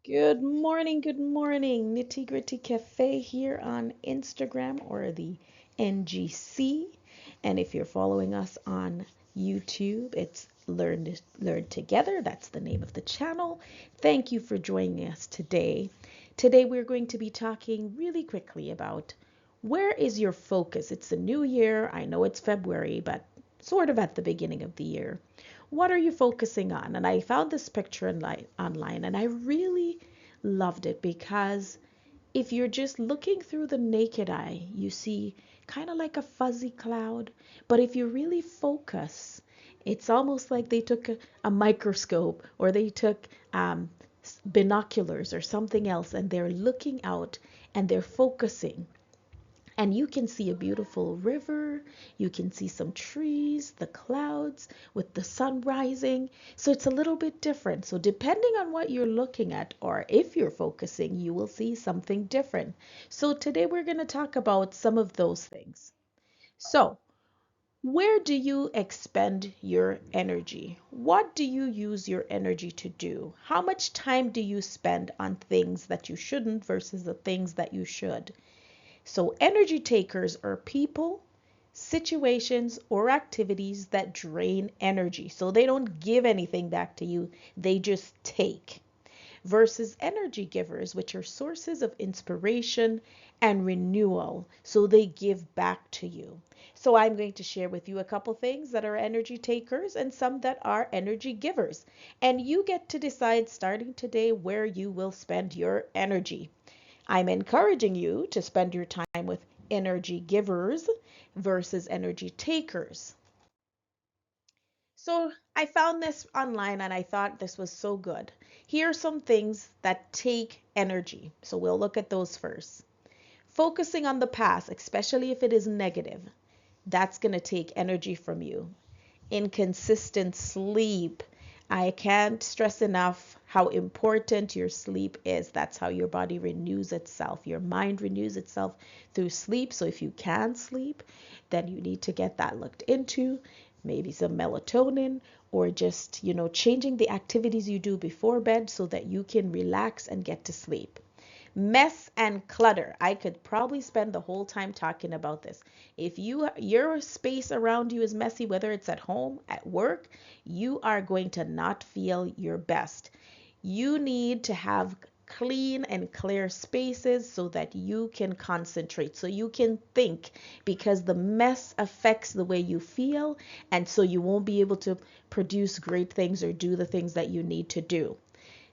Good morning, good morning. Nitty Gritty Cafe here on Instagram or the NGC. And if you're following us on YouTube, it's Learn Together. That's the name of the channel. Thank you for joining us today. Today we're going to be talking really quickly about where is your focus? It's a new year. I know it's February, but sort of at the beginning of the year. What are you focusing on? And I found this picture online and I really loved it because if you're just looking through the naked eye, you see kind of like a fuzzy cloud. But if you really focus, it's almost like they took a microscope or they took binoculars or something else and they're looking out and they're focusing and you can see a beautiful river, you can see some trees, the clouds with the sun rising. So it's a little bit different. So depending on what you're looking at or if you're focusing, you will see something different. So today we're going to talk about some of those things. So, where do you expend your energy? What do you use your energy to do? How much time do you spend on things that you shouldn't versus the things that you should? So, energy takers are people, situations, or activities that drain energy. So, they don't give anything back to you, they just take. Versus energy givers, which are sources of inspiration and renewal. So, they give back to you. So, I'm going to share with you a couple things that are energy takers and some that are energy givers. And you get to decide starting today where you will spend your energy. I'm encouraging you to spend your time with energy givers versus energy takers. So I found this online and I thought this was so good. Here are some things that take energy. So we'll look at those first. Focusing on the past, especially if it is negative, that's going to take energy from you. Inconsistent sleep. I can't stress enough how important your sleep is. That's how your body renews itself. Your mind renews itself through sleep. So if you can sleep, then you need to get that looked into. Maybe some melatonin or just, changing the activities you do before bed so that you can relax and get to sleep. Mess and clutter. I could probably spend the whole time talking about this. If your space around you is messy, whether it's at home, at work, you are going to not feel your best. You need to have clean and clear spaces so that you can concentrate, so you can think, because the mess affects the way you feel, and so you won't be able to produce great things or do the things that you need to do.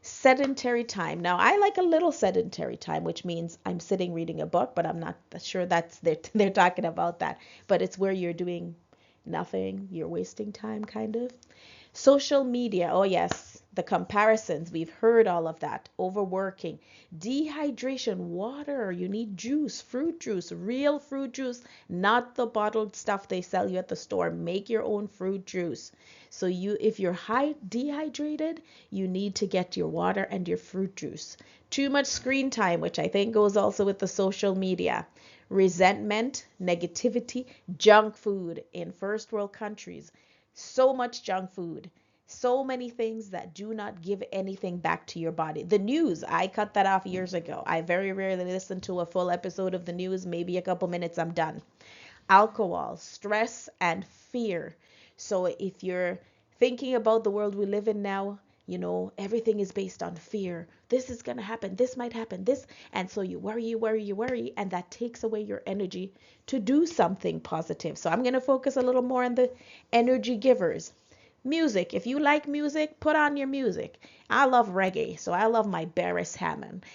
Sedentary time. Now, I like a little sedentary time, which means I'm sitting reading a book, but I'm not sure that's they're talking about that. But it's where you're doing nothing, you're wasting time, kind of. Social media, oh yes, the comparisons, we've heard all of that. Overworking, dehydration, water, you need juice, fruit juice, real fruit juice, not the bottled stuff they sell you at the store. Make your own fruit juice. So if you're dehydrated, you need to get your water and your fruit juice. Too much screen time, which I think goes also with the social media. Resentment, negativity, junk food in first world countries. So much junk food, so many things that do not give anything back to your body. The news, I cut that off years ago. I very rarely listen to a full episode of the news, maybe a couple minutes, I'm done. Alcohol, stress, and fear. So if you're thinking about the world we live in now, everything is based on fear. This is going to happen. This might happen. This. And so you worry, you worry, you worry, and that takes away your energy to do something positive. So I'm going to focus a little more on the energy givers. Music. If you like music, put on your music. I love reggae, so I love my Beres Hammond.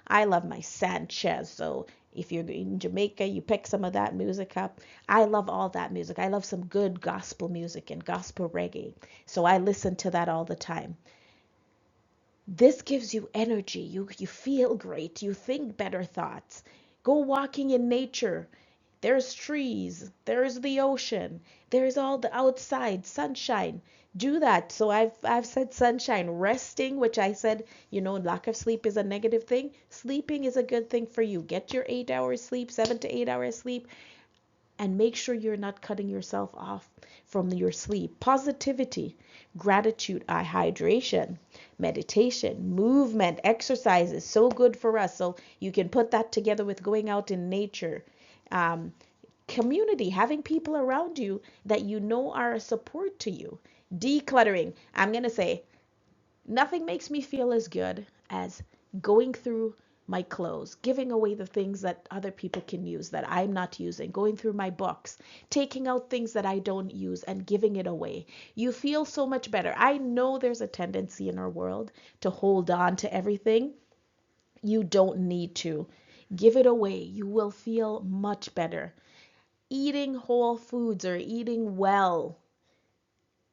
I love my Sanchez. So if you're in Jamaica, you pick some of that music up. I love all that music. I love some good gospel music and gospel reggae. So I listen to that all the time. This gives you energy. You feel great. You think better thoughts. Go walking in nature. There's trees, there's the ocean, there's all the outside sunshine. Do that. So I've said sunshine, resting, which I said, lack of sleep is a negative thing. Sleeping is a good thing for you. Get your 8 hours sleep, 7 to 8 hours sleep. and make sure you're not cutting yourself off from your sleep. Positivity, gratitude, hydration, meditation, movement, exercise is so good for us. So you can put that together with going out in nature. Um, Community, having people around you that you know are a support to you. Decluttering. I'm going to say nothing makes me feel as good as going through my clothes, giving away the things that other people can use that I'm not using, going through my books, taking out things that I don't use and giving it away. You feel so much better. I know there's a tendency in our world to hold on to everything. You don't need to. Give it away. You will feel much better. Eating whole foods or eating well.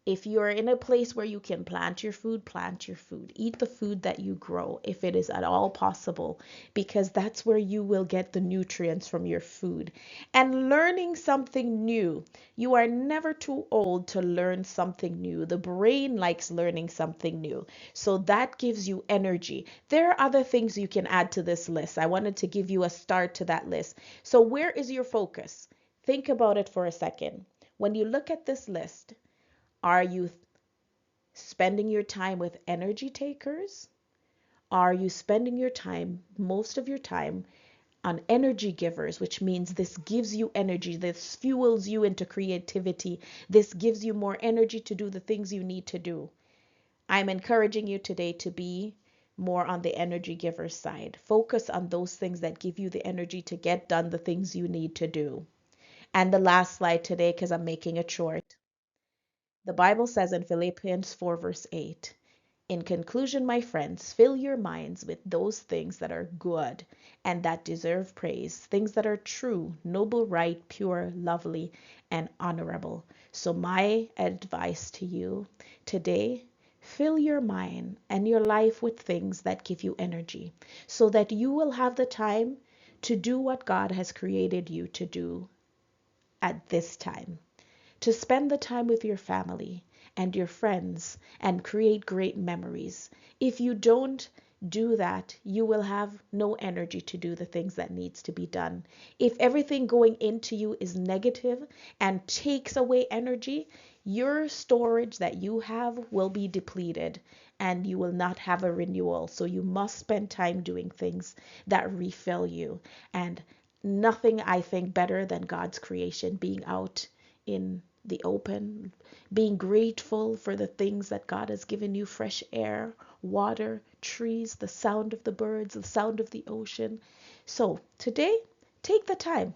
If you're in a place where you can plant your food, plant your food. Eat the food that you grow if it is at all possible, because that's where you will get the nutrients from your food. And learning something new. You are never too old to learn something new. The brain likes learning something new. So that gives you energy. There are other things you can add to this list. I wanted to give you a start to that list. So where is your focus? Think about it for a second. When you look at this list, are you spending your time with energy takers? Are you spending your time, most of your time, on energy givers, which means this gives you energy, this fuels you into creativity, this gives you more energy to do the things you need to do? I'm encouraging you today to be more on the energy giver side. Focus on those things that give you the energy to get done the things you need to do. And the last slide today, because I'm making it short. The Bible says in Philippians 4 verse 8, in conclusion, my friends, fill your minds with those things that are good and that deserve praise, things that are true, noble, right, pure, lovely, and honorable. So my advice to you today, fill your mind and your life with things that give you energy so that you will have the time to do what God has created you to do at this time, to spend the time with your family and your friends and create great memories. If you don't do that, you will have no energy to do the things that needs to be done. If everything going into you is negative and takes away energy, your storage that you have will be depleted and you will not have a renewal. So you must spend time doing things that refill you. And nothing, I think, better than God's creation, being out in the open, being grateful for the things that God has given you: fresh air, water, trees, the sound of the birds, the sound of the ocean. So today, take the time.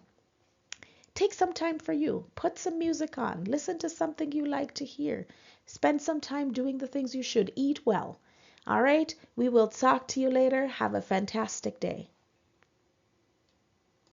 Take some time for you. Put some music on. Listen to something you like to hear. Spend some time doing the things you should. Eat well. All right? We will talk to you later. Have a fantastic day.